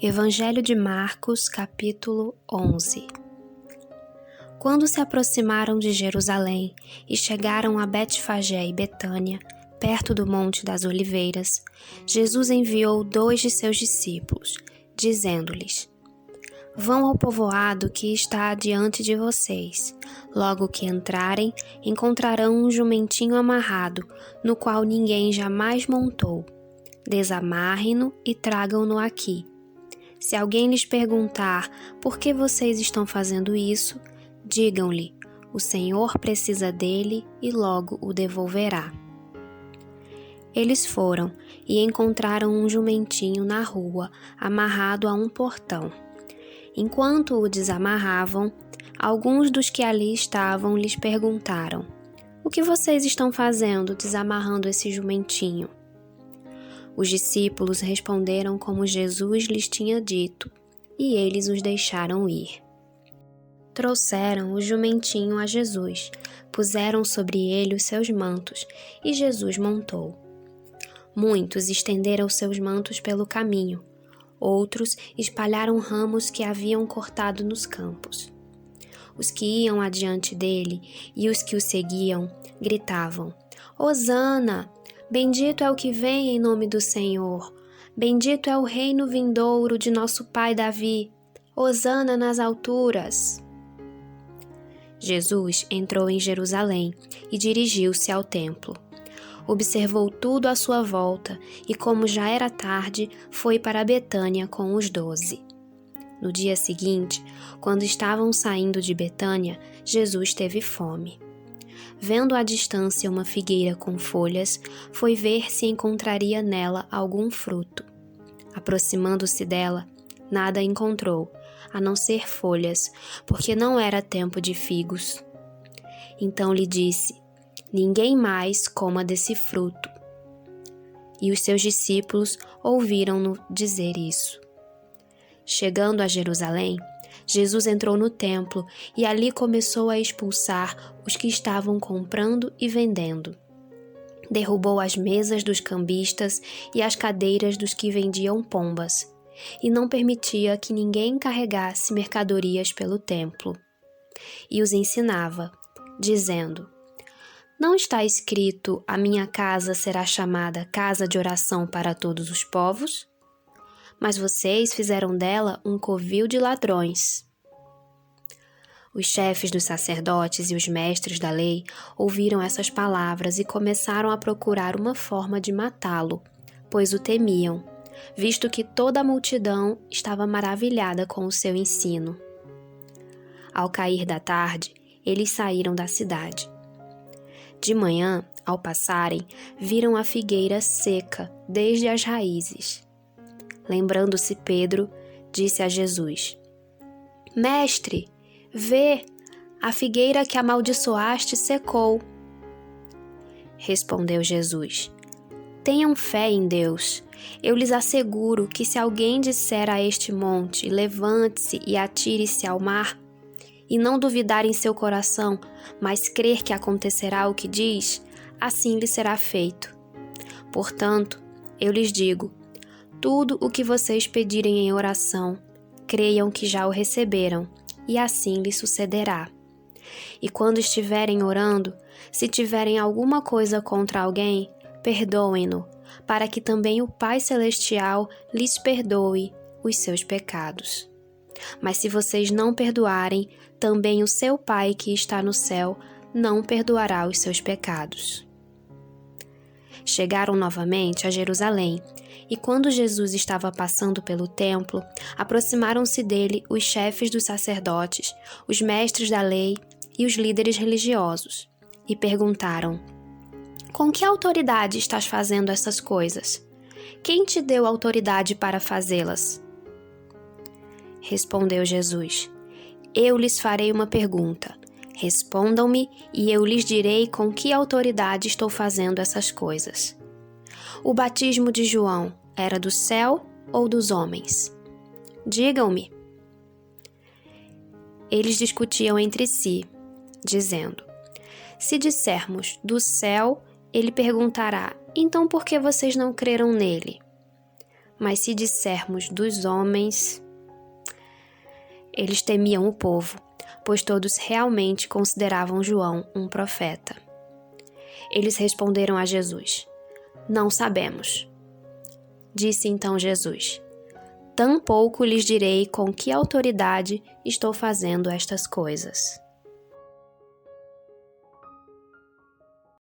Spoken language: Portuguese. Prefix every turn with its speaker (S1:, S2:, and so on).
S1: Evangelho de Marcos, capítulo 11. Quando se aproximaram de Jerusalém e chegaram a Betfagé e Betânia, perto do Monte das Oliveiras, Jesus enviou 2 de seus discípulos, dizendo-lhes: Vão ao povoado que está adiante de vocês. Logo que entrarem, encontrarão um jumentinho amarrado, no qual ninguém jamais montou. Desamarrem-no e tragam-no aqui. Se alguém lhes perguntar por que vocês estão fazendo isso, digam-lhe: o Senhor precisa dele e logo o devolverá. Eles foram e encontraram um jumentinho na rua, amarrado a um portão. Enquanto o desamarravam, alguns dos que ali estavam lhes perguntaram: O que vocês estão fazendo desamarrando esse jumentinho? Os discípulos responderam como Jesus lhes tinha dito, e eles os deixaram ir. Trouxeram o jumentinho a Jesus, puseram sobre ele os seus mantos, e Jesus montou. Muitos estenderam seus mantos pelo caminho, outros espalharam ramos que haviam cortado nos campos. Os que iam adiante dele e os que o seguiam gritavam: Hosana! Bendito é o que vem em nome do Senhor. Bendito é o reino vindouro de nosso pai Davi. Hosana nas alturas. Jesus entrou em Jerusalém e dirigiu-se ao templo. Observou tudo à sua volta e, como já era tarde, foi para Betânia com os 12. No dia seguinte, quando estavam saindo de Betânia, Jesus teve fome. Vendo à distância uma figueira com folhas, foi ver se encontraria nela algum fruto. Aproximando-se dela, nada encontrou, a não ser folhas, porque não era tempo de figos. Então lhe disse: Ninguém mais coma desse fruto. E os seus discípulos ouviram-no dizer isso. Chegando a Jerusalém, Jesus entrou no templo e ali começou a expulsar os que estavam comprando e vendendo. Derrubou as mesas dos cambistas e as cadeiras dos que vendiam pombas, e não permitia que ninguém carregasse mercadorias pelo templo. E os ensinava, dizendo: Não está escrito: A minha casa será chamada casa de oração para todos os povos? Mas vocês fizeram dela um covil de ladrões. Os chefes dos sacerdotes e os mestres da lei ouviram essas palavras e começaram a procurar uma forma de matá-lo, pois o temiam, visto que toda a multidão estava maravilhada com o seu ensino. Ao cair da tarde, eles saíram da cidade. De manhã, ao passarem, viram a figueira seca desde as raízes. Lembrando-se Pedro, disse a Jesus: Mestre, vê, a figueira que amaldiçoaste secou. Respondeu Jesus: Tenham fé em Deus. Eu lhes asseguro que se alguém disser a este monte: Levante-se e atire-se ao mar, e não duvidar em seu coração, mas crer que acontecerá o que diz, assim lhe será feito. Portanto, eu lhes digo: tudo o que vocês pedirem em oração, creiam que já o receberam, e assim lhes sucederá. E quando estiverem orando, se tiverem alguma coisa contra alguém, perdoem-no, para que também o Pai Celestial lhes perdoe os seus pecados. Mas se vocês não perdoarem, também o seu Pai que está no céu não perdoará os seus pecados. Chegaram novamente a Jerusalém, e quando Jesus estava passando pelo templo, aproximaram-se dele os chefes dos sacerdotes, os mestres da lei e os líderes religiosos, e perguntaram: Com que autoridade estás fazendo essas coisas? Quem te deu autoridade para fazê-las? Respondeu Jesus: Eu lhes farei uma pergunta. Respondam-me e eu lhes direi com que autoridade estou fazendo essas coisas. O batismo de João era do céu ou dos homens? Digam-me. Eles discutiam entre si, dizendo: Se dissermos do céu, ele perguntará: Então por que vocês não creram nele? Mas se dissermos dos homens, eles temiam o povo, pois todos realmente consideravam João um profeta. Eles responderam a Jesus: Não sabemos. Disse então Jesus: Tampouco lhes direi com que autoridade estou fazendo estas coisas.